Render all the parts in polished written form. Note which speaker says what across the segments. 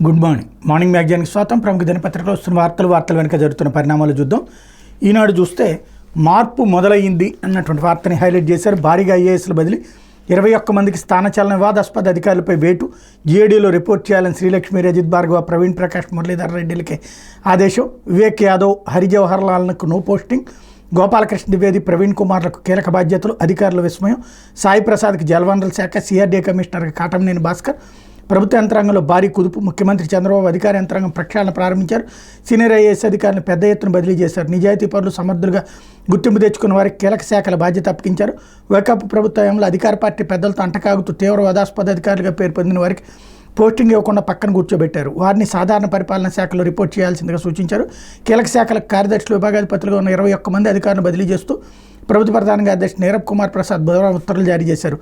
Speaker 1: Good morning మ్యాగజైన్కి స్వాగతం. ప్రముఖ దినపత్రికలో వస్తున్న వార్తల వెనుక జరుగుతున్న పరిణామాలు చూద్దాం. ఈనాడు చూస్తే మార్పు మొదలయ్యింది అన్నటువంటి వార్తని హైలైట్ చేశారు. భారీగా ఐఏఎస్ల బదిలీ, 21 మందికి స్థానచలన, వివాదాస్పద అధికారులపై వేటు, జీఏడీలో రిపోర్ట్ చేయాలని శ్రీలక్ష్మి, రజిత్ భార్గవ, ప్రవీణ్ ప్రకాష్, మురళీధర్ రెడ్డిలకే ఆదేశం. వివేక్ యాదవ్, హరిజవహర్ లాల్కు నో పోస్టింగ్, గోపాలకృష్ణ ద్వివేది, ప్రవీణ్ కుమార్లకు కీలక బాధ్యతలు, అధికారుల విస్మయం. సాయి ప్రసాద్కి జలవనరుల శాఖ, సిఆర్డీఏ కమిషనర్కి కాటమనేని భాస్కర్. ప్రభుత్వ యంత్రాంగంలో భారీ కుదుపు, ముఖ్యమంత్రి చంద్రబాబు అధికార యంత్రాంగం ప్రక్షాళన ప్రారంభించారు. సీనియర్ ఐఏఎస్ అధికారులను పెద్ద ఎత్తున బదిలీ చేశారు. నిజాయితీ పరులు, సమర్థులుగా గుర్తింపు తెచ్చుకున్న వారికి కీలక శాఖల బాధ్యత అప్పగించారు. వైకాపా ప్రభుత్వంలో అధికార పార్టీ పెద్దలతో అంటకాగుతూ తీవ్ర వివాదాస్పద అధికారులుగా పేరు పొందిన వారికి పోస్టింగ్ ఇవ్వకుండా పక్కన కూర్చోబెట్టారు. వారిని సాధారణ పరిపాలన శాఖలో రిపోర్ట్ చేయాల్సిందిగా సూచించారు. కీలక శాఖల కార్యదర్శులు, విభాగాధిపతులుగా ఉన్న 21 మంది అధికారులను బదిలీ చేస్తూ ప్రభుత్వ ప్రధాన కార్యదర్శి నీరబ్ కుమార్ ప్రసాద్ బుధవారం ఉత్తర్వులు జారీ చేశారు.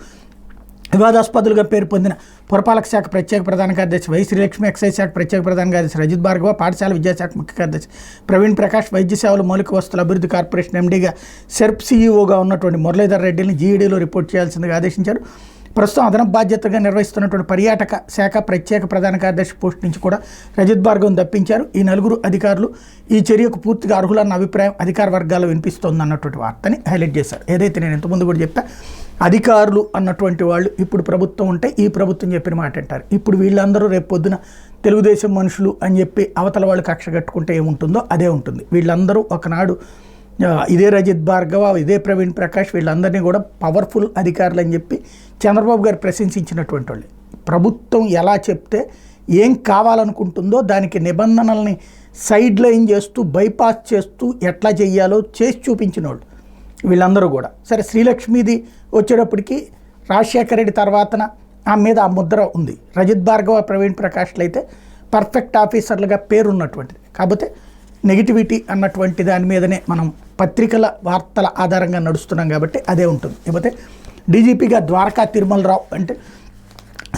Speaker 1: వివాదాస్పదులుగా పేరు పొందిన పురపాలక శాఖ ప్రత్యేక ప్రధాన కార్యదర్శి వై శ్రీలక్ష్మి, ఎక్సైజ్ శాఖ ప్రత్యేక ప్రధాన కార్యదర్శి రజిత్ భార్గవ, పాఠశాల విద్యాశాఖ ముఖ్య కార్యదర్శి ప్రవీణ్ ప్రకాష్, వైద్య సేవలు మౌలిక వస్తువుల అభివృద్ధి కార్పొరేషన్ ఎండీగా సెర్ప్ సీఈఓగా ఉన్నటువంటి మురళీధర్ రెడ్డిని జీఈడీలో రిపోర్ట్ చేయాల్సిందిగా ఆదేశించారు. ప్రస్తుతం అదనపు బాధ్యతగా నిర్వహిస్తున్నటువంటి పర్యాటక శాఖ ప్రత్యేక ప్రధాన కార్యదర్శి పోస్ట్ నుంచి కూడా రజిత్ భార్గవను తప్పించారు. ఈ 4 అధికారులు ఈ చర్యకు పూర్తిగా అర్హులన్న అభిప్రాయం అధికార వర్గాల్లో వినిపిస్తోంది అన్నటువంటి వార్తని హైలైట్ చేశారు. ఏదైతే నేను ఇంతకుముందు కూడా చెప్పా, అధికారులు అన్నటువంటి వాళ్ళు ఇప్పుడు ప్రభుత్వం ఉంటే ఈ ప్రభుత్వం చెప్పిన మాట అంటారు. ఇప్పుడు వీళ్ళందరూ రేపు పొద్దున తెలుగుదేశం మనుషులు అని చెప్పి అవతల వాళ్ళు కక్ష కట్టుకుంటే ఏముంటుందో అదే ఉంటుంది. వీళ్ళందరూ ఒకనాడు ఇదే రజిత్ భార్గవ, ఇదే ప్రవీణ్ ప్రకాష్, వీళ్ళందరినీ కూడా పవర్ఫుల్ అధికారులు అని చెప్పి చంద్రబాబు గారు ప్రశంసించినటువంటి వాళ్ళు. ప్రభుత్వం ఎలా చెప్తే ఏం కావాలనుకుంటుందో దానికి నిబంధనల్ని సైడ్ లైన్ చేస్తూ, బైపాస్ చేస్తూ ఎట్లా చెయ్యాలో చేసి చూపించిన వాళ్ళు వీళ్ళందరూ కూడా. సరే, శ్రీలక్ష్మిది వచ్చేటప్పటికి రాజశేఖర రెడ్డి తర్వాతన ఆమె మీద ఆ ముద్ర ఉంది. రజిత్ భార్గవ, ప్రవీణ్ ప్రకాష్లు అయితే పర్ఫెక్ట్ ఆఫీసర్లుగా పేరున్నటువంటిది. కాకపోతే నెగిటివిటీ అన్నటువంటి దాని మీదనే మనం పత్రికల వార్తల ఆధారంగా నడుస్తున్నాం కాబట్టి అదే ఉంటుంది. లేకపోతే డీజీపీగా ద్వారకా తిరుమలరావు అంటే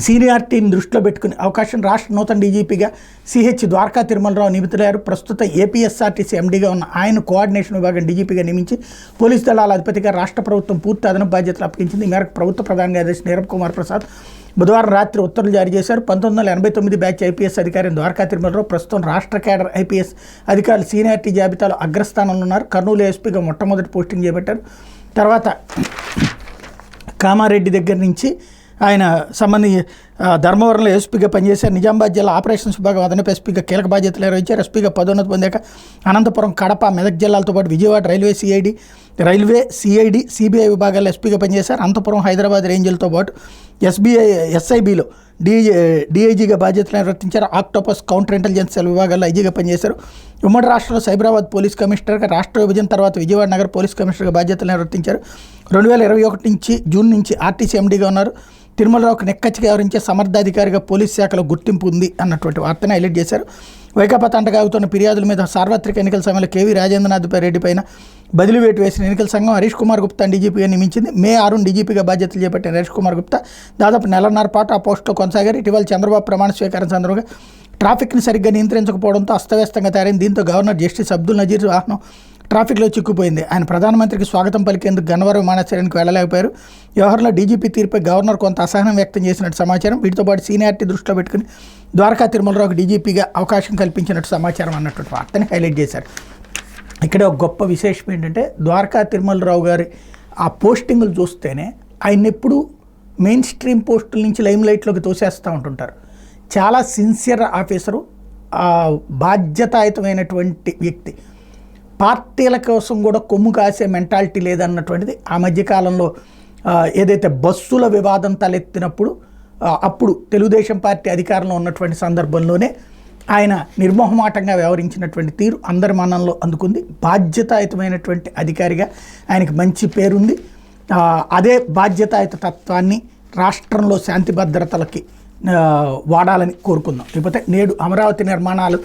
Speaker 1: సీనియారిటీని దృష్టిలో పెట్టుకునే అవకాశం రాష్ట్ర నూతన డీజీపీగా సిహెచ్ ద్వారకా తిరుమలరావు నియమితులయ్యారు. ప్రస్తుత ఏపీఎస్ఆర్టీసీ ఎండీగా ఉన్న ఆయన కోఆర్డినేషన్ విభాగం డీజీపీగా నియమించి పోలీసు దళాల అధిపతిగా రాష్ట్ర ప్రభుత్వం పూర్తి అదనపు బాధ్యతలు అప్పగించింది. ఈ మేరకు ప్రభుత్వ ప్రధాన కార్యదర్శి నీరబ్ కుమార్ ప్రసాద్ బుధవారం రాత్రి ఉత్తర్వులు జారీ చేశారు. 1989 బ్యాచ్ ఐపీఎస్ అధికారి ద్వారకా తిరుమలరావు ప్రస్తుతం రాష్ట్ర కేడర్ ఐపీఎస్ అధికారులు సీనియారిటీ జాబితాలో అగ్రస్థానంలో ఉన్నారు. కర్నూలు ఎస్పీగా మొట్టమొదటి పోస్టింగ్ చేపట్టారు. తర్వాత కామారెడ్డి దగ్గర నుంచి ఆయన ధర్మవరంలో ఎస్పీగా పనిచేశారు. నిజామాబాద్ జిల్లా ఆపరేషన్స్ విభాగం అదనపు ఎస్పీగా కీలక బాధ్యతలు నిర్వహించారు. ఎస్పీగా పదోన్నతి పొందాక అనంతపురం, కడప, మెదక్ జిల్లాలతో పాటు విజయవాడ రైల్వే సిఐడి, సిబిఐ విభాగాల్లో ఎస్పీగా పనిచేశారు. అనంతపురం, హైదరాబాద్ రేంజ్లతో పాటు ఎస్ఐబిలో డిఐజీగా బాధ్యతలు నిర్వర్తించారు. ఆక్టోపస్, కౌంటర్ ఇంటెలిజెన్స్ సెల్ విభాగాల్లో ఐజీగా పనిచేశారు. ఉమ్మడి రాష్ట్రంలో సైబరాబాద్ పోలీస్ కమిషనర్గా, రాష్ట్ర విభజన తర్వాత విజయవాడ నగర పోలీస్ కమిషనర్గా బాధ్యతలు నిర్వర్తించారు. 2021 నుంచి జూన్ నుంచి ఆర్టీసీ ఎండీగా ఉన్నారు. తిరుమలరావుకు నెక్కచ్చిగా వ్యవహరించే సమర్థాధికారిగా పోలీస్ శాఖలో గుర్తింపు ఉంది అన్నటువంటి వార్తను హైలైట్ చేశారు. వైకాపా తంటగాగుతున్న ఫిర్యాదుల మీద సార్వత్రిక ఎన్నికల సమయంలో కేవీ రాజేంద్రనాథ్ రెడ్డి పైన బదిలీ వేటు వేసిన ఎన్నికల సంఘం హరీష్ కుమార్ గుప్తా డీజీపీగా నియమించింది. మే 6 డీజీపీగా బాధ్యతలు చేపట్టిన హరీష్ కుమార్ గుప్తా దాదాపు నెలన్నర పాటు ఆ పోస్టులో కొనసాగారు. ఇటీవల చంద్రబాబు ప్రమాణ స్వీకారం సందర్భంగా ట్రాఫిక్ని సరిగ్గా నియంత్రించకపోవడంతో అస్తవ్యస్తంగా తయారైంది. దీంతో గవర్నర్ జస్టిస్ అబ్దుల్ నజీర్ వాహనం ట్రాఫిక్లో చిక్కుపోయింది. ఆయన ప్రధానమంత్రికి స్వాగతం పలికేందుకు గన్నవరం విమానాశ్రయానికి వెళ్ళలేకపోయారు. వ్యవహారంలో డీజీపీ తీరుపై గవర్నర్ కొంత అసహనం వ్యక్తం చేసినట్టు సమాచారం. వీటితో పాటు సీనియారిటీ దృష్టిలో పెట్టుకుని ద్వారకా తిరుమలరావుకి డీజీపీగా అవకాశం కల్పించినట్టు సమాచారం అన్నటువంటి వార్తని హైలైట్ చేశారు. ఇక్కడ ఒక గొప్ప విశేషం ఏంటంటే, ద్వారకా తిరుమలరావు గారి ఆ పోస్టింగులు చూస్తేనే ఆయన ఎప్పుడు మెయిన్ స్ట్రీమ్ పోస్టుల నుంచి లైమ్ లైట్లోకి తోసేస్తూ ఉంటుంటారు. చాలా సిన్సియర్ ఆఫీసరు, బాధ్యతాయుతమైనటువంటి వ్యక్తి. పార్టీల కోసం కూడా కొమ్ము కాసే మెంటాలిటీ లేదన్నటువంటిది ఆ మధ్యకాలంలో ఏదైతే బస్సుల వివాదం తలెత్తినప్పుడు అప్పుడు తెలుగుదేశం పార్టీ అధికారంలో ఉన్నటువంటి సందర్భంలోనే ఆయన నిర్మోహమాటంగా వ్యవహరించినటువంటి తీరు అందరి మనంలో అందుకుంది. బాధ్యతాయుతమైనటువంటి అధికారిగా ఆయనకి మంచి పేరుంది. అదే బాధ్యతాయుత తత్వాన్ని రాష్ట్రంలో శాంతి భద్రతలకి వాడాలని కోరుకుందాం. లేకపోతే నేడు అమరావతి నిర్మాణాలు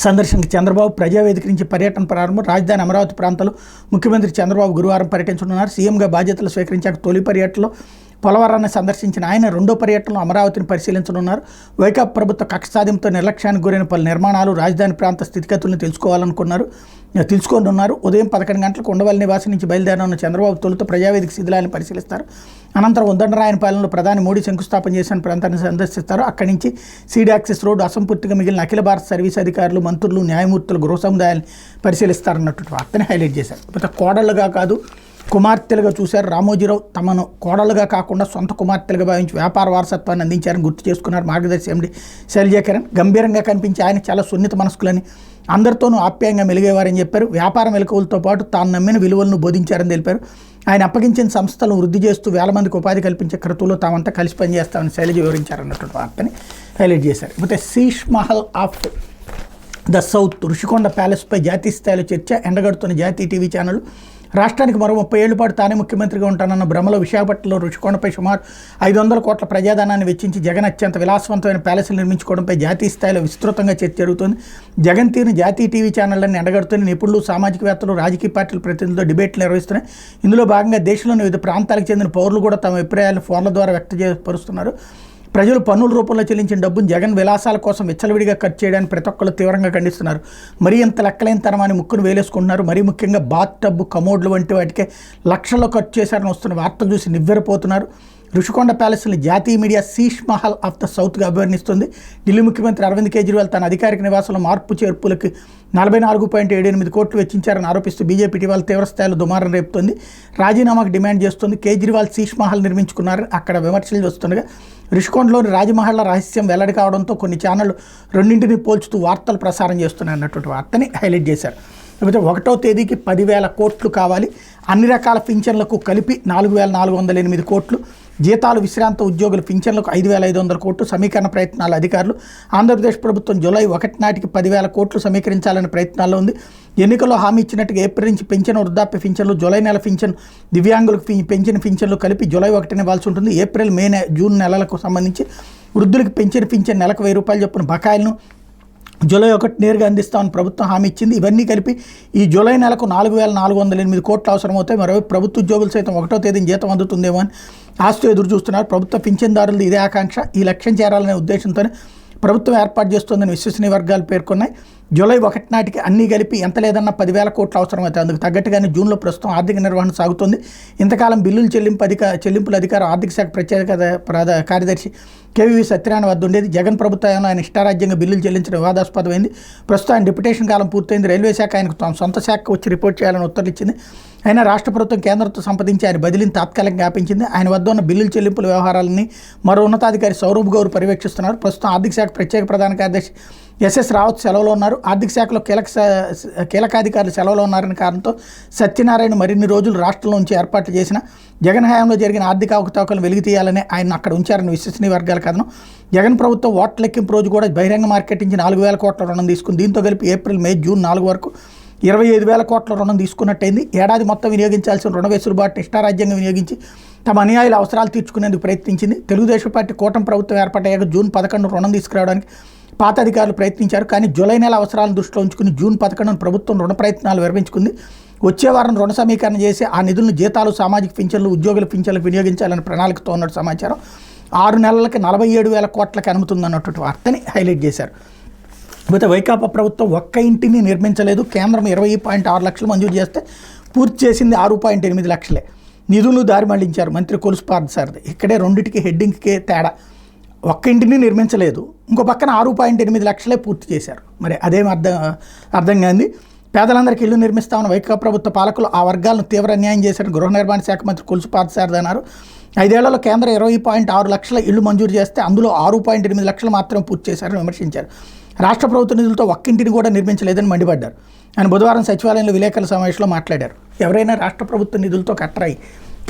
Speaker 1: సందర్శనకు చంద్రబాబు, ప్రజావేదిక నుంచి పర్యటన ప్రారంభం. రాజధాని అమరావతి ప్రాంతంలో ముఖ్యమంత్రి చంద్రబాబు గురువారం పర్యటించనున్నారు. సీఎంగా బాధ్యతలు స్వీకరించాక తొలి పర్యటనలో పోలవరాన్ని సందర్శించిన ఆయన రెండో పర్యటనలో అమరావతిని పరిశీలించనున్నారు. వైకాపా ప్రభుత్వ కక్ష సాధింపుతో నిర్లక్ష్యానికి గురైన పలు నిర్మాణాలు, రాజధాని ప్రాంత స్థితిగతులను తెలుసుకోనున్నారు. ఉదయం 11 గంటలకు ఉండవల్లి నివాసం నుంచి బయలుదేరనున్న చంద్రబాబు తొలుత ప్రజావేదిక శిథిలాన్ని పరిశీలిస్తారు. అనంతరం ఉద్దండరాయనపాలెంలో ప్రధాని మోడీ శంకుస్థాపన చేసిన ప్రాంతాన్ని సందర్శిస్తారు. అక్కడి నుంచి సీడ్ యాక్సెస్ రోడ్డు, అసంపూర్తిగా మిగిలిన అఖిల భారత సర్వీస్ అధికారులు, మంత్రులు, న్యాయమూర్తులు, గృహ సముదాయాన్ని పరిశీలిస్తారన్నటువంటి వార్తని హైలైట్ చేశారు. ఇక కోడళ్ళుగా కాదు కుమార్తెలుగా చూశారు. రామోజీరావు తమను కోడళ్ళుగా కాకుండా సొంత కుమార్తెలుగా భావించి వ్యాపార వారసత్వాన్ని అందించారని గుర్తు చేసుకున్నారు మార్గదర్శి ఎండి శైలజాకిరణ్. గంభీరంగా కనిపించి ఆయన చాలా సున్నిత మనస్కులని, అందరితోనూ ఆప్యాయంగా మెలిగేవారని చెప్పారు. వ్యాపార మెలకువలతో పాటు తాను నమ్మిన విలువలను బోధించారని తెలిపారు. ఆయన అప్పగించిన సంస్థలను వృద్ధి చేస్తూ వేల మందికి ఉపాధి కల్పించే క్రతువులో తామంతా కలిసి పనిచేస్తామని శైలజ వివరించారన్నటువంటి వార్తని హైలైట్ చేశారు. అయితే Sheesh Mahal of the south Rushikonda ప్యాలెస్పై జాతీయ స్థాయిలో చర్చ ఎండగడుతున్న జాతీయ టీవీ ఛానల్. రాష్ట్రానికి మరో 30 ఏళ్ల పాటు తానే ముఖ్యమంత్రిగా ఉంటానన్న భ్రమలో విశాఖపట్నంలో రుషికొండపై సుమారు 500 కోట్ల ప్రజాధనాన్ని వెచ్చించి జగన్ అత్యంత విలాసవంతమైన ప్యాలెస్లు నిర్మించుకోవడంపై జాతీయ స్థాయిలో విస్తృతంగా చర్చ జరుగుతుంది. జగన్ తీరుని జాతీయ టీవీ ఛానళ్లను ఎండగడుతున్న నిపుణులు, సామాజికవేత్తలు, రాజకీయ పార్టీల ప్రతినిధులు డిబేట్లు నిర్వహిస్తున్నాయి. ఇందులో భాగంగా దేశంలోని వివిధ ప్రాంతాలకు చెందిన పౌరులు కూడా తమ అభిప్రాయాలను ఫోన్ల ద్వారా వ్యక్తపరుస్తున్నారు. ప్రజలు పన్నుల రూపంలో చెల్లించిన డబ్బును జగన్ విలాసాల కోసం విచ్చలవిడిగా ఖర్చు చేయడానికి ప్రతి ఒక్కరు తీవ్రంగా ఖండిస్తున్నారు. మరీ అంత లెక్కలేని తరమాని ముక్కును వేలేసుకుంటున్నారు. మరీ ముఖ్యంగా బాత్ టబ్బు, కమోడ్లు వంటి వాటికే లక్షల్లో ఖర్చు చేశారని వస్తున్న వార్తలు చూసి నివ్వెరపోతున్నారు. రుషికొండ ప్యాలెస్ని జాతీయ media Sheesh Mahal of the సౌత్గా అభివర్ణిస్తుంది. ఢిల్లీ ముఖ్యమంత్రి అరవింద్ కేజ్రీవాల్ తన అధికారిక నివాసంలో మార్పు చేర్పులకు 44.78 కోట్లు వెచ్చించారని ఆరోపిస్తూ బీజేపీ ఇటీవల తీవ్రస్థాయిలో దుమారం రేపుతోంది. రాజీనామాకు డిమాండ్ చేస్తుంది. కేజ్రీవాల్ శీష్ మహల్ నిర్మించుకున్నారని అక్కడ విమర్శలు వస్తుండగా రుషికొండలోని రాజమహల్లా రహస్యం వెల్లడి కావడంతో కొన్ని ఛానళ్లు రెండింటిని పోల్చుతూ వార్తలు ప్రసారం చేస్తున్నాయి అన్నటువంటి వార్తని హైలైట్ చేశారు. లేకపోతే 1వ తేదీకి 10,000 కోట్లు కావాలి. అన్ని రకాల పింఛన్లకు కలిపి 4,408 కోట్లు. జీతాలు, విశ్రాంత ఉద్యోగుల పింఛన్లకు 5,500 కోట్లు సమీకరణ ప్రయత్నాలు అధికారులు. ఆంధ్రప్రదేశ్ ప్రభుత్వం జూలై 1 నాటికి 10,000 కోట్లు సమీకరించాలనే ప్రయత్నాల్లో ఉంది. ఎన్నికల్లో హామీ ఇచ్చినట్టుగా ఏప్రిల్ నుంచి పెంచిన వృద్ధాప్య పింఛన్లు, జూలై నెల పింఛన్, దివ్యాంగులకు పెంచిన పింఛన్లు కలిపి జూలై 1న ఇవ్వాల్సి ఉంటుంది. ఏప్రిల్, మే, జూన్ నెలలకు సంబంధించి వృద్ధులకు పెంచిన పింఛన్ నెలకు 1,000 రూపాయలు చొప్పున బకాయిలను జూలై 1 నేరుగా అందిస్తామని ప్రభుత్వం హామీ ఇచ్చింది. ఇవన్నీ కలిపి ఈ జూలై నెలకు 4,408 కోట్లు అవసరమవుతాయి. మరోవైపు ప్రభుత్వ ఉద్యోగులు సైతం 1వ తేదీన జీతం అందుతుందేమో అని ఆశతో ఎదురు చూస్తున్నారు. ప్రభుత్వ పింఛన్దారులది ఇదే ఆకాంక్ష. ఈ లక్ష్యం చేరాలనే ఉద్దేశంతోనే ప్రభుత్వం ఏర్పాటు చేస్తోందని విశ్వసనీయ వర్గాలు పేర్కొన్నాయి. జూలై 1 నాటికి అన్నీ కలిపి ఎంత లేదన్నా 10,000 కోట్లు అవసరమవుతాయి. అందుకు తగ్గట్టుగానే జూన్లో ప్రస్తుతం ఆర్థిక నిర్వహణ సాగుతుంది. ఇంతకాలం బిల్లుల చెల్లింపుల అధికారం ఆర్థిక శాఖ ప్రత్యేక కార్యదర్శి కేవీవీ సత్యనారాయణ వద్ద ఉండేది. జగన్ ప్రభుత్వంలో ఆయన ఇష్టారాజ్యంగా బిల్లులు చెల్లించడం వివాదాస్పదమైంది. ప్రస్తుతం ఆయన డిప్యుటేషన్ కాలం పూర్తయింది. రైల్వే శాఖ ఆయనకు తమ సొంత శాఖకు వచ్చి రిపోర్ట్ చేయాలని ఉత్తర్వులు ఇచ్చింది. అయినా రాష్ట్ర ప్రభుత్వం కేంద్రంతో సంప్రదించి ఆయన బదిలీని తాత్కాలికంగా ఆపించింది. ఆయన వద్ద ఉన్న బిల్లుల చెల్లింపుల వ్యవహారాలని మరో ఉన్నతాధికారి సౌరభ్ గౌర్ పర్యవేక్షిస్తున్నారు. ప్రస్తుతం ఆర్థిక శాఖ ప్రత్యేక ప్రధాన కార్యదర్శి ఎస్ఎస్ రావత్ సెలవులో ఉన్నారు. ఆర్థిక శాఖలో కీలకాధికారులు సెలవులో ఉన్నారని కారణంతో సత్యనారాయణ మరిన్ని రోజులు రాష్ట్రంలో ఉంచి ఏర్పాట్లు చేసిన జగన్ హయాంలో జరిగిన ఆర్థిక అవకతవకలు వెలికి తీయాలని ఆయన అక్కడ ఉంచారని విశ్వసనీయ వర్గాల కథనం. జగన్ ప్రభుత్వం ఓట్ల లెక్కింపు రోజు కూడా బహిరంగ మార్కెట్ నుంచి 4,000 కోట్ల రుణం తీసుకుంది. దీంతో కలిపి ఏప్రిల్, మే, జూన్ 4 వరకు 25,000 కోట్ల రుణం తీసుకున్నట్టయింది. ఏడాది మొత్తం వినియోగించాల్సిన రుణ వెసులుబాటును ఇష్టారాజ్యంగా వినియోగించి తమ అనుయాయుల అవసరాలు తీర్చుకునేందుకు ప్రయత్నించింది. తెలుగుదేశం పార్టీ కూటమి ప్రభుత్వం ఏర్పాటయ్యాక జూన్ 11 రుణం తీసుకురావడానికి పాత అధికారులు ప్రయత్నించారు. కానీ జూలై నెల అవసరాలను దృష్టిలో ఉంచుకుని జూన్ 11 ప్రభుత్వం రుణ ప్రయత్నాలు విరమించుకుంది. వచ్చే వారం రుణ సమీకరణ చేసి ఆ నిధులను జీతాలు, సామాజిక పింఛన్లు, ఉద్యోగుల పింఛన్లకు వినియోగించాలని ప్రణాళికతో ఉన్నట్టు సమాచారం. 6 నెలలకి 47,000 కోట్లకు అనుమతుందన్నటువంటి వార్తని హైలైట్ చేశారు. అయితే వైకాపా ప్రభుత్వం ఒక్క ఇంటిని నిర్మించలేదు. కేంద్రం 20.6 లక్షలు మంజూరు చేస్తే పూర్తి చేసింది 6.8 లక్షలే. నిధులు దారి మళ్లించారు మంత్రి కొలుసు పార్థసారథి. ఇక్కడే రెండింటికి హెడ్డింగ్కే తేడా. ఒక్క ఇంటిని నిర్మించలేదు, ఇంకో పక్కన 6.8 లక్షలే పూర్తి చేశారు. మరి అదేం అర్థం కాంది. పేదలందరికీ ఇల్లు నిర్మిస్తామని వైకాపా ప్రభుత్వ పాలకులు ఆ వర్గాలను తీవ్ర అన్యాయం చేశారని గృహ నిర్మాణ శాఖ మంత్రి కొలుసు పార్థసారథి అన్నారు. 5 ఏళ్లలో కేంద్రం 20.6 లక్షల ఇళ్లు మంజూరు చేస్తే అందులో 6.8 లక్షలు మాత్రమే పూర్తి చేశారని విమర్శించారు. రాష్ట్ర ప్రభుత్వ నిధులతో ఒక్కింటిని కూడా నిర్మించలేదని మండిపడ్డారు. ఆయన బుధవారం సచివాలయంలో విలేకరుల సమావేశంలో మాట్లాడారు. ఎవరైనా రాష్ట్ర ప్రభుత్వ నిధులతో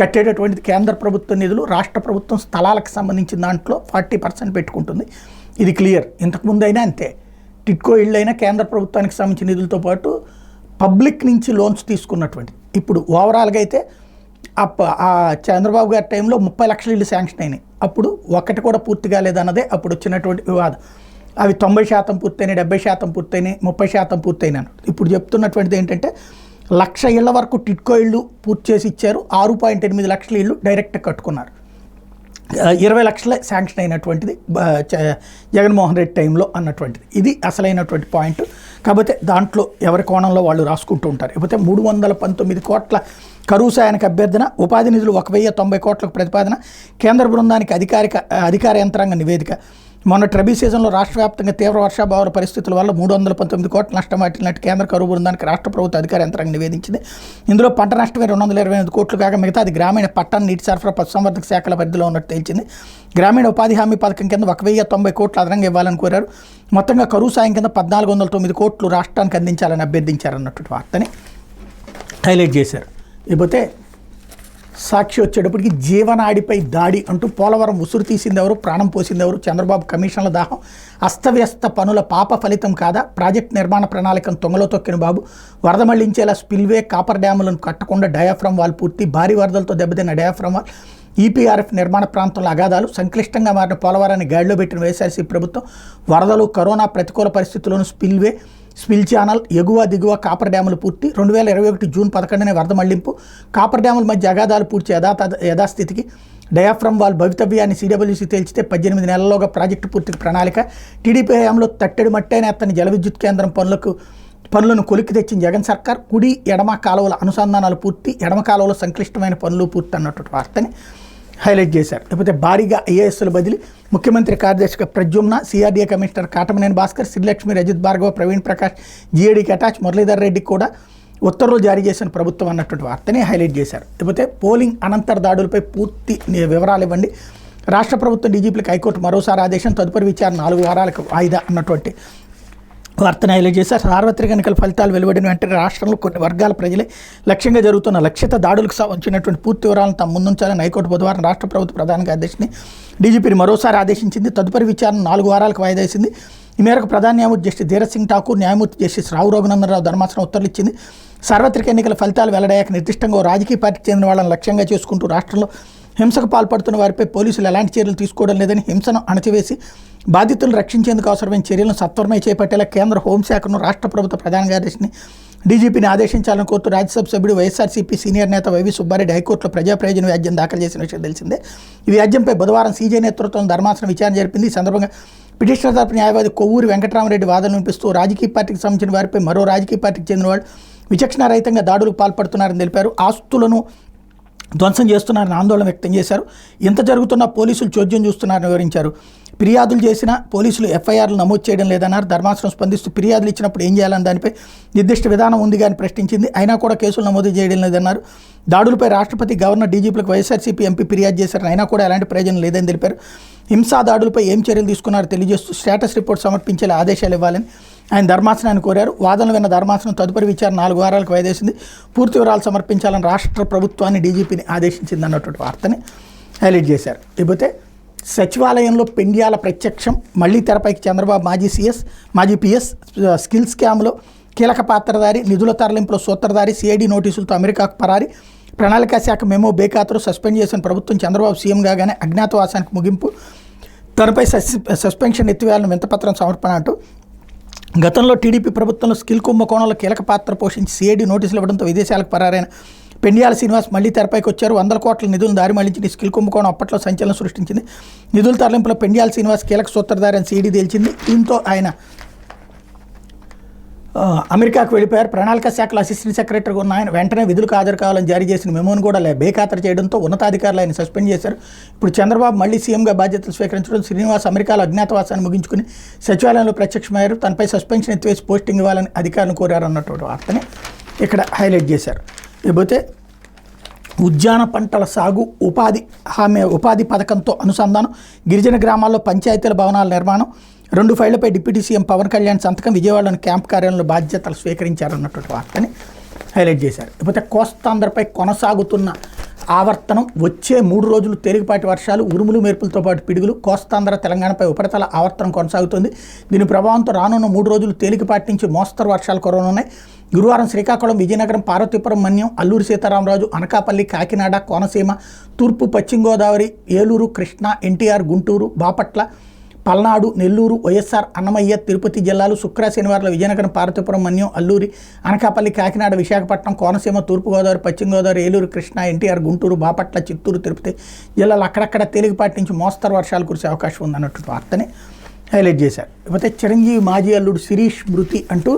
Speaker 1: కట్టేటటువంటిది కేంద్ర ప్రభుత్వ నిధులు. రాష్ట్ర ప్రభుత్వం స్థలాలకు సంబంధించిన దాంట్లో 40% పెట్టుకుంటుంది. ఇది క్లియర్. ఇంతకుముందు అయినా అంతే. టిట్కో ఇళ్ళు అయినా కేంద్ర ప్రభుత్వానికి సంబంధించిన నిధులతో పాటు పబ్లిక్ నుంచి లోన్స్ తీసుకున్నటువంటి. ఇప్పుడు ఓవరాల్గా అయితే ఆ చంద్రబాబు గారి టైంలో 30 లక్షల ఇళ్ళు శాంక్షన్ అయినాయి. అప్పుడు ఒక్కటి కూడా పూర్తి కాలేదన్నదే అప్పుడు వచ్చినటువంటి వివాదం. అవి 90% పూర్తయినాయి, 70% పూర్తయినాయి, 30% పూర్తయినాయి. ఇప్పుడు చెప్తున్నటువంటిది ఏంటంటే 1,00,000 ఇళ్ల వరకు టిట్కో ఇళ్ళు పూర్తి చేసి ఇచ్చారు. 6.8 లక్షల ఇళ్ళు డైరెక్ట్ కట్టుకున్నారు. 20 లక్షలే శాంక్షన్ అయినటువంటిది జగన్మోహన్ రెడ్డి టైంలో అన్నటువంటిది. ఇది అసలైనటువంటి పాయింట్. కాకపోతే దాంట్లో ఎవరి కోణంలో వాళ్ళు రాసుకుంటూ ఉంటారు. ఇకపోతే 319 కోట్ల కరువు సాయానికి అభ్యర్థన, ఉపాధి నిధులు 1090 కోట్లకు ప్రతిపాదన, కేంద్ర బృందానికి అధికార యంత్రాంగ నివేదిక. మొన్న రబీ సీజన్లో రాష్ట్ర వ్యాప్తంగా తీవ్ర వర్షాభావ పరిస్థితుల వల్ల 319 కోట్ల నష్టం వాటిల్లినట్టు కేంద్ర కరువు బృందానికి రాష్ట్ర ప్రభుత్వ అధికార యంత్రాంగం నివేదించింది. ఇందులో పంట నష్టమే 228 కోట్లు కాగా మిగతా అది గ్రామీణ పట్టణ నీటి సరఫరా పశుసంవర్ధక శాఖల పరిధిలో ఉన్నట్టు తేల్చింది. గ్రామీణ ఉపాధి హామీ పథకం కింద 1090 కోట్లు అదనంగా ఇవ్వాలని కోరారు. మొత్తంగా కరువు సాయం కింద 1409 కోట్లు రాష్ట్రానికి అందించాలని అభ్యర్థించారన్నటువంటి వార్తని హైలైట్ చేశారు. ఇకపోతే సాక్షి వచ్చేటప్పటికి జీవనాడిపై దాడి అంటూ పోలవరం ఉసురు తీసింది ఎవరు, ప్రాణం పోసింది ఎవరు, చంద్రబాబు కమిషన్ల దాహం, అస్తవ్యస్త పనుల పాప ఫలితం కాదా, ప్రాజెక్టు నిర్మాణ ప్రణాళికను తొంగలో తొక్కిన బాబు, వరద మళ్లించేలా స్పిల్వే కాపర్ డ్యాములను కట్టకుండా డయాఫ్రమ్ వాల్ పూర్తి, భారీ వరదలతో దెబ్బతిన్న డయాఫ్రమ్ వాల్, ఈపీఆర్ఎఫ్ నిర్మాణ ప్రాంతంలో అగాధాలు, సంక్లిష్టంగా మారిన పోలవరాన్ని గాడిలో పెట్టిన వైఎస్ఆర్సీ ప్రభుత్వం, వరదలు కరోనా ప్రతికూల పరిస్థితుల్లోనూ స్పిల్ ఛానల్ ఎగువ దిగువ కాపర్ డ్యాములు పూర్తి, 2021 జూన్ 11నే వరద మళ్లింపు, కాపర్ డ్యాముల మధ్య అగాధాలు పూర్తి యథాస్థితికి, డయాఫ్రమ్ వాల్ భవితవ్యాన్ని సిడబ్ల్యూసీ తేల్చితే 18 నెలల్లోగా ప్రాజెక్టు పూర్తికి ప్రణాళిక, టీడీపీ హయాంలో తట్టెడు మట్టైన ఎత్తని జల విద్యుత్ కేంద్రం పనులను కొలిక్కి తెచ్చిన జగన్ సర్కార్, కుడి ఎడమ కాలువల అనుసంధానాలు పూర్తి, ఎడమ కాలువలో సంక్లిష్టమైన పనులు పూర్తి అన్నటువంటి వార్తని హైలైట్ చేశారు. లేకపోతే భారీగా ఐఏఎస్ల బదిలీ, ముఖ్యమంత్రి కార్యదర్శిగా ప్రద్యుమ్న, సిఆర్డీఏ కమిషనర్ కాటమనేని భాస్కర్, శ్రీలక్ష్మి, రజిత్ భార్గవ, ప్రవీణ్ ప్రకాష్ జీఏడీకి అటాచ్, మురళీధర్ రెడ్డికి కూడా ఉత్తర్వులు జారీ చేసిన ప్రభుత్వం అన్నటువంటి వార్తని హైలైట్ చేశారు. లేకపోతే పోలింగ్ అనంతర దాడులపై పూర్తి వివరాలు ఇవ్వండి, రాష్ట్ర ప్రభుత్వం డీజీపీలకు హైకోర్టు మరోసారి ఆదేశం, తదుపరి విచారణ 4 వారాలకు వాయిదా అన్నటువంటి వార్తను హైలైట్ చేశారు. సార్వత్రిక ఎన్నికల ఫలితాలు వెలువడిన వెంటనే రాష్ట్రంలో కొన్ని వర్గాల ప్రజలే లక్ష్యంగా జరుగుతున్న లక్ష్యత దాడులకు సంబంధించినటువంటి పూర్తి వివరాలను తమ ముందుంచాలని హైకోర్టు బుధవారం రాష్ట్ర ప్రభుత్వ ప్రధాన కార్యదర్శిని డీజీపీని మరోసారి ఆదేశించింది. తదుపరి విచారణ 4 వారాలకు వాయిదా వేసింది. ఈ మేరకు ప్రధాన న్యాయమూర్తి జస్టిస్ ధీరజ్ సింగ్ ఠాకూర్, న్యాయమూర్తి జస్టిస్ రావు రఘునందనరావు ధర్మాసనం ఉత్తర్వులు ఇచ్చింది. సార్వత్రిక ఎన్నికల ఫలితాలు వెల్లడయ్యాక నిర్దిష్టంగా రాజకీయ పార్టీకి చెందిన వాళ్ళని లక్ష్యంగా చేసుకుంటూ రాష్ట్రంలో హింసకు పాల్పడుతున్న వారిపై పోలీసులు ఎలాంటి చర్యలు తీసుకోవడం లేదని, హింసను అణచివేసి బాధితులను రక్షించేందుకు అవసరమైన చర్యలను సత్వరమే చేపట్టేలా కేంద్ర హోంశాఖను రాష్ట్ర ప్రభుత్వ ప్రధాన కార్యదర్శిని డీజీపీని ఆదేశించాలని కోరుతూ రాజ్యసభ సభ్యుడు వైఎస్ఆర్సీపీ సీనియర్ నేత వైవి సుబ్బారెడ్డి హైకోర్టులో ప్రజా ప్రయోజన వ్యాజ్యం దాఖలు చేసిన విషయం తెలిసిందే. ఈ వ్యాజ్యంపై బుధవారం సీజే నేతృత్వం ధర్మాసనం విచారణ జరిపింది. ఈ సందర్భంగా పిటిషనర్ తరపు న్యాయవాది కొవ్వూరి వెంకటరామరెడ్డి వాదనలు వినిపిస్తూ రాజకీయ పార్టీకి సంబంధించిన వారిపై మరో రాజకీయ పార్టీకి చెందిన వాళ్ళు విచక్షణారహితంగా దాడులకు పాల్పడుతున్నారని తెలిపారు. ఆస్తులను ధ్వంసం చేస్తున్నారని ఆందోళన వ్యక్తం చేశారు. ఇంత జరుగుతున్నా పోలీసులు చోద్యం చూస్తున్నారని వివరించారు. ఫిర్యాదులు చేసినా పోలీసులు ఎఫ్ఐఆర్లు నమోదు చేయడం లేదన్నారు. ధర్మాసనం స్పందిస్తూ ఫిర్యాదులు ఇచ్చినప్పుడు ఏం చేయాలని దానిపై నిర్దిష్ట విధానం ఉంది కానీ ప్రశ్నించింది. అయినా కూడా కేసులు నమోదు చేయడం లేదన్నారు. దాడులపై రాష్ట్రపతి, గవర్నర్, డీజీపీలకు వైఎస్ఆర్సీపీ ఎంపీ ఫిర్యాదు చేశారని అయినా కూడా ఎలాంటి ప్రయోజనం లేదని తెలిపారు. హింసా దాడులపై ఏం చర్యలు తీసుకున్నారో తెలియజేస్తూ స్టేటస్ రిపోర్ట్ సమర్పించేలా ఆదేశాలు ఇవ్వాలని ఆయన ధర్మాసనాన్ని కోరారు. వాదనలు విన్న ధర్మాసనం తదుపరి విచారణ 4 వారాలకు వాయిదేసింది. పూర్తి వివరాలు సమర్పించాలని రాష్ట్ర ప్రభుత్వాన్ని డీజీపీని ఆదేశించింది అన్నటువంటి వార్తని హైలైట్ చేశారు. ఇకపోతే సచివాలయంలో పెండ్యాల ప్రత్యక్షం, మళ్లీ తెరపైకి చంద్రబాబు, మాజీ పిఎస్ స్కిల్ స్కామ్లో కీలక పాత్రధారి, నిధుల తరలింపులో సూత్రధారి, సిఐడి నోటీసులతో అమెరికాకు పరారి, ప్రణాళికా శాఖ మెమో బేఖాతరు, సస్పెండ్ చేసిన ప్రభుత్వం చంద్రబాబు సీఎం కాగానే అజ్ఞాతవాసానికి ముగింపు, తనపై సస్పెన్షన్ ఎత్తివేయాలని వింతపత్రం సమర్పణ అంటూ గతంలో టీడీపీ ప్రభుత్వంలో స్కిల్ కుంభకోణంలో కీలక పాత్ర పోషించి సిఐడి నోటీసులు ఇవ్వడంతో విదేశాలకు పరారైన పెండ్యాల శ్రీనివాస్ మళ్లీ తెరపైకి వచ్చారు. 100 కోట్ల నిధులను దారి మళ్లించిన స్కిల్ కుంభకోణం అప్పట్లో సంచలనం సృష్టించింది. నిధుల తరలింపులో పెండ్యాల శ్రీనివాస్ కీలక సూత్రధారి అని సిఐడి తేల్చింది. దీంతో ఆయన అమెరికాకు వెళ్ళిపోయారు. ప్రణాళిక శాఖలో అసిస్టెంట్ సెక్రటరీగా ఉన్న ఆయన వెంటనే విధులకు హాజరు కావాలని జారీ చేసిన మెమోను కూడా బేఖాతరు చేయడంతో ఉన్నతాధికారులు ఆయన సస్పెండ్ చేశారు. ఇప్పుడు చంద్రబాబు మళ్లీ సీఎంగా బాధ్యతలు స్వీకరించడం, శ్రీనివాస్ అమెరికాలో అజ్ఞాతవాసాన్ని ముగించుకుని సచివాలయంలో ప్రత్యక్షమయ్యారు. తనపై సస్పెన్షన్ ఎత్తివేసి పోస్టింగ్ ఇవ్వాలని అధికారులను కోరారు అన్నటువంటి వార్తని ఇక్కడ హైలైట్ చేశారు. ఇకపోతే ఉద్యాన పంటల సాగు ఉపాధి పథకంతో అనుసంధానం, గిరిజన గ్రామాల్లో పంచాయతీల భవనాల నిర్మాణం, 2 ఫైళ్లపై డిప్యూటీ సీఎం పవన్ కళ్యాణ్ సంతకం, విజయవాడలోని క్యాంప్ కార్యాలయంలో బాధ్యతలు స్వీకరించారన్నటువంటి వార్తని హైలైట్ చేశారు. ఇకపోతే కోస్తాంధ్రపై కొనసాగుతున్న ఆవర్తనం, వచ్చే 3 రోజులు తేలికపాటి వర్షాలు, ఉరుములు మెరుపులతో పాటు పిడుగులు, కోస్తాంధ్ర తెలంగాణపై ఉపరితల ఆవర్తనం కొనసాగుతుంది. దీని ప్రభావంతో రానున్న 3 రోజులు తేలికపాటి నుంచి మోస్తరు వర్షాలు కురవనున్నాయి. గురువారం శ్రీకాకుళం, విజయనగరం, పార్వతీపురం, మన్యం, అల్లూరు సీతారామరాజు, అనకాపల్లి, కాకినాడ, కోనసీమ, తూర్పు పశ్చిమ గోదావరి, ఏలూరు, కృష్ణా, ఎన్టీఆర్, గుంటూరు, బాపట్ల, పల్నాడు, నెల్లూరు, వైఎస్ఆర్, అన్నమయ్య, తిరుపతి జిల్లాలు, శుక్ర శనివారాలు విజయనగరం, పార్వతీపురం, మన్యం, అల్లూరి, అనకాపల్లి, కాకినాడ, విశాఖపట్నం, కోనసీమ, తూర్పుగోదావరి, పశ్చిమ గోదావరి, ఏలూరు, కృష్ణా, ఎన్టీఆర్, గుంటూరు, బాపట్ల, చిత్తూరు, తిరుపతి జిల్లాలో అక్కడక్కడ తేలికపాటి నుంచి మోస్తరు వర్షాలు కురిసే అవకాశం ఉందన్నట్టు వార్తని హైలైట్ చేశారు. ఇకపోతే చిరంజీవి మాజీ అల్లుడు శిరీష్ మృతి అంటూ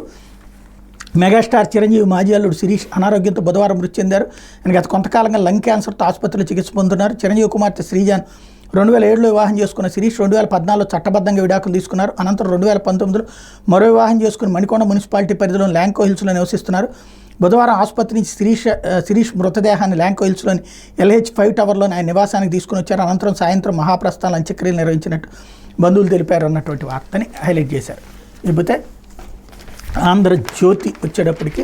Speaker 1: మెగాస్టార్ చిరంజీవి మాజీ అల్లుడు శిరీష్ అనారోగ్యంతో బుధవారం మృతి చెందారు. ఆయన గత కొంతకాలంగా లంగ్ క్యాన్సర్తో ఆసుపత్రిలో చికిత్స పొందుతున్నారు. చిరంజీవి కుమార్తె శ్రీజాన్ 2007లో వివాహం చేసుకున్న శిరీష్ 2014లో చట్టబద్ధంగా విడాకులు తీసుకున్నారు. అనంతరం 2019లో మరో వివాహం చేసుకుని మణికొండ మున్సిపాలిటీ పరిధిలో ల్యాంకో హిల్స్లో నివసిస్తున్నారు. బుధవారం ఆసుపత్రి నుంచి శిరీష్ మృతదేహాన్ని ల్యాంకో హిల్స్లోని LH5 టవర్లోని ఆయన నివాసానికి తీసుకుని వచ్చారు. అనంతరం సాయంత్రం మహాప్రస్థానం అంత్యక్రియలు నిర్వహించినట్టు బంధువులు తెలిపారు అన్నటువంటి వార్తని హైలైట్ చేశారు. ఇకపోతే ఆంధ్రజ్యోతి వచ్చేటప్పటికి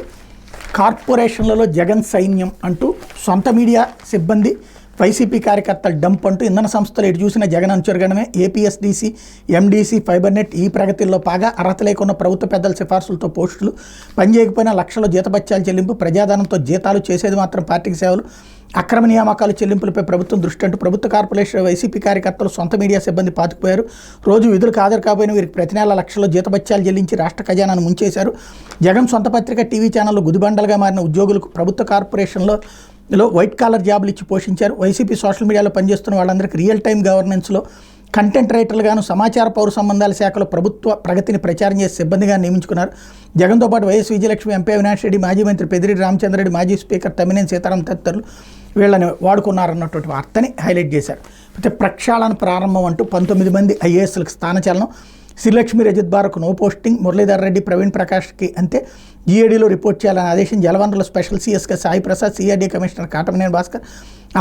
Speaker 1: కార్పొరేషన్లలో జగన్ సైన్యం అంటూ సొంత మీడియా సిబ్బంది వైసీపీ కార్యకర్తలు డంప్ అంటూ ఇంధన సంస్థలు ఎటు చూసిన జగన్ అనుచరుగడమే. ఏపీఎస్డీసీ, ఎండీసీ, ఫైబర్నెట్ ఈ ప్రగతిలో పాగా అర్హత లేకున్న ప్రభుత్వ పెద్దల సిఫార్సులతో పోస్టులు, పనిచేయకపోయినా లక్షల జీతభత్యాలు చెల్లింపు, ప్రజాధనంతో జీతాలు, చేసేది మాత్రం పార్టీకి సేవలు, అక్రమ నియామకాలు చెల్లింపులపై ప్రభుత్వం దృష్టి అంటూ ప్రభుత్వ కార్పొరేషన్ వైసీపీ కార్యకర్తలు సొంత మీడియా సిబ్బంది పాతుకుపోయారు. రోజు విధులకు హాజరు కాబోయిన వీరికి ప్రతి నెల లక్షల జీతభత్యాలు చెల్లించి రాష్ట్ర ఖజానాను ముంచేశారు. జగన్ సొంత పత్రిక, టీవీ ఛానళ్లు గుదిబండలుగా మారిన ఉద్యోగులకు ప్రభుత్వ కార్పొరేషన్లో వైట్ కాలర్ జాబులు ఇచ్చి పోషించారు. వైసీపీ సోషల్ మీడియాలో పనిచేస్తున్న వాళ్ళందరికీ రియల్ టైం గవర్నెన్స్లో కంటెంట్ రైటర్లుగాను, సమాచార పౌర సంబంధాల శాఖలో ప్రభుత్వ ప్రగతిని ప్రచారం చేసే సిబ్బందిగా నియమించుకున్నారు. జగన్తో పాటు వైఎస్ విజయలక్ష్మి, ఎంపీ అవినాష్ రెడ్డి, మాజీ మంత్రి పెద్దిరెడ్డి రామచంద్రరెడ్డి, మాజీ స్పీకర్ తమ్మినేని సీతారాం తదితరులు వీళ్ళని వాడుకున్నారన్నటువంటి వార్తని హైలైట్ చేశారు. అయితే ప్రక్షాళన ప్రారంభం అంటూ 19 మంది ఐఏఎస్లకు స్థానచలనం. శ్రీలక్ష్మి, రజత్ బారకు నో పోస్టింగ్, మురళీధర్ రెడ్డి, ప్రవీణ్ ప్రకాష్కి అంతే జీఏడీలో రిపోర్ట్ చేయాలని ఆదేశం. జలవనరుల స్పెషల్ సీఎస్గా సాయి ప్రసాద్, సిఆర్డీ కమిషనర్ కాటమనేని భాస్కర్,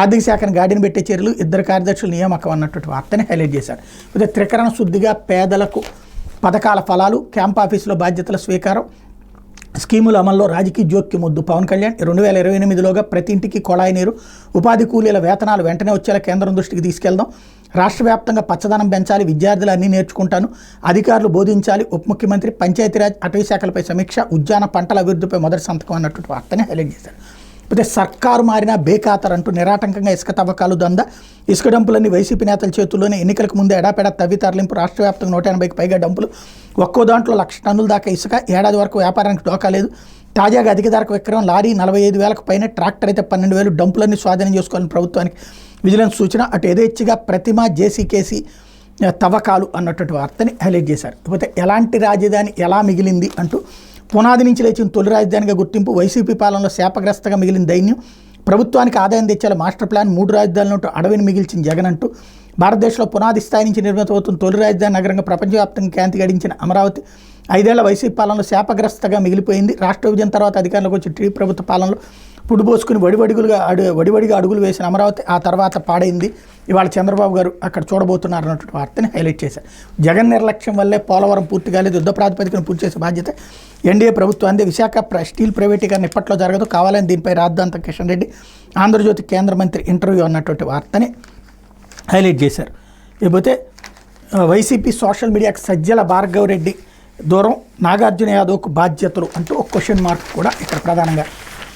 Speaker 1: ఆర్థిక శాఖను గాడిని పెట్టే చర్యలు, 2 కార్యదర్శులు నియామకం అన్నటువంటి వార్తని హైలైట్ చేశారు. అయితే త్రికరణ శుద్ధిగా పేదలకు పథకాల ఫలాలు, క్యాంప్ ఆఫీసులో బాధ్యతల స్వీకారం, స్కీముల అమల్లో రాజకీయ జోక్యం వద్దు పవన్ కళ్యాణ్. 2028లోగా ప్రతి ఇంటికి కొళాయి నీరు, ఉపాధి కూలీల వేతనాలు వెంటనే వచ్చేలా కేంద్రం దృష్టికి తీసుకెళ్దాం. రాష్ట్ర వ్యాప్తంగా పచ్చదనం పెంచాలి, విద్యార్థులు అన్నీ నేర్చుకుంటాను, అధికారులు బోధించాలి. ఉప ముఖ్యమంత్రి పంచాయతీరాజ్, అటవీ శాఖలపై సమీక్ష, ఉద్యాన పంటల అభివృద్ధిపై మొదటి సంతకం అన్నటువంటి వార్తని హైలైట్ చేశారు. అయితే సర్కారు మారినా బేఖాతర్ అంటూ నిరాటంకంగా ఇసుక తవ్వకాలు దందా, ఇసుక డంపులన్నీ వైసీపీ నేతల చేతుల్లోనే. ఎన్నికలకు ముందే ఎడాపెడా తవ్వి తరలింపు, రాష్ట్ర వ్యాప్తంగా 180కి పైగా డంపులు, ఒక్కో దాంట్లో 1,00,000 టన్నుల దాకా ఇసుక. ఏడాది వరకు వ్యాపారానికి డోకా లేదు. తాజాగా అధిక ధరకు విక్రయం, లారీ 45,000కు పైన, ట్రాక్టర్ అయితే 12,000. డంపులన్నీ స్వాధీనం చేసుకోవాలని ప్రభుత్వానికి విజిలెన్స్ సూచన. అటు యథేచ్ఛగా ప్రతిమ, జేసీకేసీ తవ్వకాలు అన్నటువంటి వార్తని హైలైట్ చేశారు. ఇకపోతే ఎలాంటి రాజధాని ఎలా మిగిలింది అంటూ పునాది నుంచి లేచిన తొలి రాజధానిగా గుర్తింపు, వైసీపీ పాలనలో శాపగ్రస్తగా మిగిలిన దైన్యం, ప్రభుత్వానికి ఆదాయం తెచ్చేలా మాస్టర్ ప్లాన్, 3 రాజధానులు అడవిని మిగిల్చిన జగన్ అంటూ భారతదేశంలో పునాది స్థాయి నుంచి నిర్మితమవుతున్న తొలి రాజధాని నగరంగా ప్రపంచవ్యాప్తంగా ఖ్యాతి గడించిన అమరావతి 5 ఏళ్ల వైసీపీ పాలనలో శాపగ్రస్తగా మిగిలిపోయింది. రాష్ట్ర విభజన తర్వాత అధికారంలోకి వచ్చి టీడీపీ ప్రభుత్వ పాలనలో పుడిపోసుకుని వడివడిగా అడుగులు వేసిన అమరావతి ఆ తర్వాత పాడైంది. ఇవాళ చంద్రబాబు గారు అక్కడ చూడబోతున్నారు అన్నటువంటి వార్తని హైలైట్ చేశారు. జగన్ నిర్లక్ష్యం వల్లే పోలవరం పూర్తి కాలేదు, యుద్ధ ప్రాతిపదికన పూర్తి చేసే బాధ్యత ఎన్డీఏ ప్రభుత్వాన్ని. విశాఖ స్టీల్ ప్రైవేటీకరణ ఇప్పట్లో జరగదు, కావాలని దీనిపై రాద్దాంతం కిషన్ రెడ్డి, ఆంధ్రజ్యోతి కేంద్ర మంత్రి ఇంటర్వ్యూ అన్నటువంటి వార్తని హైలైట్ చేశారు. ఇకపోతే వైసీపీ సోషల్ మీడియాకి సజ్జల భార్గవ్ రెడ్డి దూరం, నాగార్జున యాదవ్కు బాధ్యతలు అంటూ ఒక క్వశ్చన్ మార్క్ కూడా ఇక్కడ ప్రధానంగా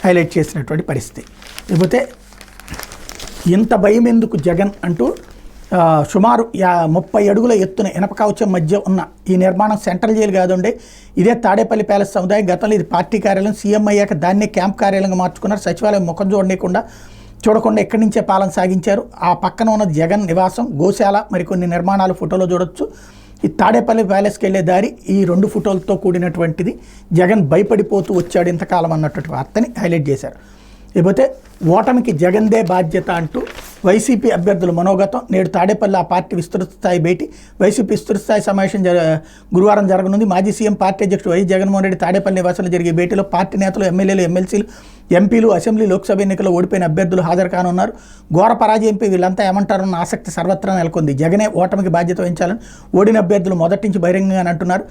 Speaker 1: హైలైట్ చేసినటువంటి పరిస్థితి. ఇకపోతే ఇంత భయం ఎందుకు జగన్ అంటూ సుమారు 30 అడుగుల ఎత్తున ఇనప కవచం మధ్య ఉన్న ఈ నిర్మాణం సెంట్రల్ జైలు కాదుండే, ఇదే తాడేపల్లి ప్యాలెస్ సముదాయం. గతంలో ఇది పార్టీ కార్యాలయం, సీఎం అయ్యాక దాన్నే క్యాంప్ కార్యాలయంగా మార్చుకున్నారు. సచివాలయం ముఖం చూడకుండా ఎక్కడి నుంచే పాలన సాగించారు. ఆ పక్కన ఉన్న జగన్ నివాసం, గోశాల, మరికొన్ని నిర్మాణాలు ఫోటోలో చూడొచ్చు. ఈ తాడేపల్లి ప్యాలెస్కి వెళ్ళే దారి ఈ 2 ఫోటోలతో కూడినటువంటిది. జగన్ భయపడిపోతూ వచ్చాడు ఇంతకాలం అన్నటువంటి వార్తని హైలైట్ చేశారు. ఇకపోతే ఓటమికి జగన్దే బాధ్యత అంటూ వైసీపీ అభ్యర్థుల మనోగతం. నేడు తాడేపల్లి ఆ పార్టీ విస్తృత స్థాయి భేటీ, వైసీపీ విస్తృత స్థాయి సమావేశం గురువారం జరగనుంది. మాజీ సీఎం పార్టీ అధ్యక్షుడు వైఎస్ జగన్మోహన్ రెడ్డి తాడేపల్లి నివాసంలో జరిగే భేటీలో పార్టీ నేతలు, ఎమ్మెల్యేలు, ఎమ్మెల్సీలు, ఎంపీలు, అసెంబ్లీ, లోక్సభ ఎన్నికల్లో ఓడిపోయిన అభ్యర్థులు హాజరు కానున్నారు. ఘోర పరాజయంపై వీళ్ళంతా ఏమంటారన్న ఆసక్తి సర్వత్రా నెలకొంది. జగనే ఓటమికి బాధ్యత వహించాలని ఓడిన అభ్యర్థులు మొదటి నుంచి బహిరంగంగా అంటున్నారు.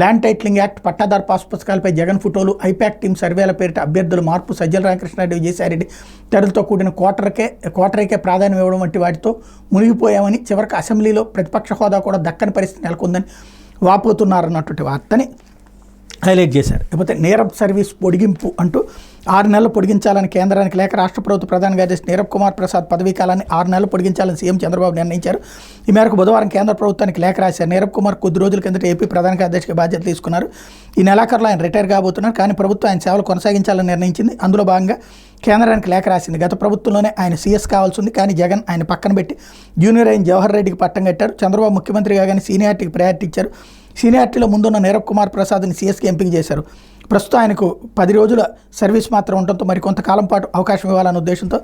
Speaker 1: ల్యాండ్ టైటిలింగ్ యాక్ట్, పట్టాదారు పాస్ పుస్తకాలపై జగన్ ఫోటోలు, ఐపాక్ టీం సర్వేల పేరిట అభ్యర్థుల మార్పు, సజ్జల రామకృష్ణారెడ్డి, విజయసాయిరెడ్డి తరులతో కూడిన కోటరీకే ప్రాధాన్యం ఇవ్వడం వంటి వాటితో మునిగిపోయామని, చివరికి అసెంబ్లీలో ప్రతిపక్ష హోదా కూడా దక్కని పరిస్థితి నెలకొందని వాపోతున్నారన్నటువంటి వార్తని హైలైట్ చేశారు. లేకపోతే నీరబ్ సర్వీస్ పొడిగింపు అంటూ 6 నెలలు పొడిగించాలని కేంద్రానికి లేఖ రాష్ట్ర ప్రభుత్వ ప్రధాన కార్యదర్శి నీరబ్ కుమార్ ప్రసాద్ పదవీ కాలాన్ని 6 నెలలు పొడిగించాలని సీఎం చంద్రబాబు నిర్ణయించారు. ఈ మేరకు బుధవారం కేంద్ర ప్రభుత్వానికి లేఖ రాశారు. నీరబ్ కుమార్ కొద్ది రోజుల కిందట ఏపీ ప్రధాన కార్యదర్శిగా బాధ్యతలు తీసుకున్నారు. ఈ నెలాఖరులో ఆయన రిటైర్ కాబోతున్నారు. కానీ ప్రభుత్వం ఆయన సేవలు కొనసాగించాలని నిర్ణయించింది. అందులో భాగంగా కేంద్రానికి లేఖ రాసింది. గత ప్రభుత్వంలోనే ఆయన సీఎస్ కావాల్సి ఉంది. కానీ జగన్ ఆయన పక్కన పెట్టి జూనియర్ అయిన జవహర్ రెడ్డికి పట్టం కట్టారు. చంద్రబాబు ముఖ్యమంత్రి కాగానే సీనియారిటీకి ప్రయారిటీ ఇచ్చారు. సీనియారిటీలో ముందున్న నీరబ్ కుమార్ ప్రసాద్ని సీఎస్కి ఎంపిక చేశారు. ప్రస్తుతం ఆయనకు 10 రోజుల సర్వీస్ మాత్రం ఉండటంతో మరికొంతకాలం పాటు అవకాశం ఇవ్వాలన్న ఉద్దేశంతో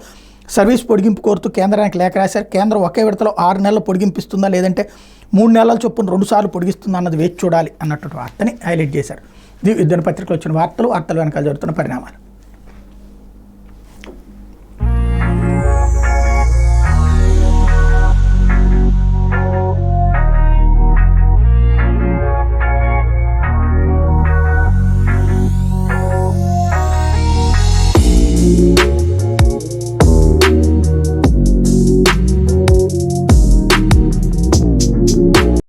Speaker 1: సర్వీస్ పొడిగింపు కోరుతూ కేంద్రానికి లేఖ రాశారు. కేంద్రం ఒకే విడతలో 6 నెలలు పొడిగింపిస్తుందా లేదంటే 3 నెలల చొప్పున 2 సార్లు పొడిగిస్తుందా అన్నది వేచి చూడాలి అన్నటువంటి వార్తని హైలైట్ చేశారు. ఇది దినపత్రికలో వచ్చిన వార్తలు వెనకాల జరుగుతున్న పరిణామాలు.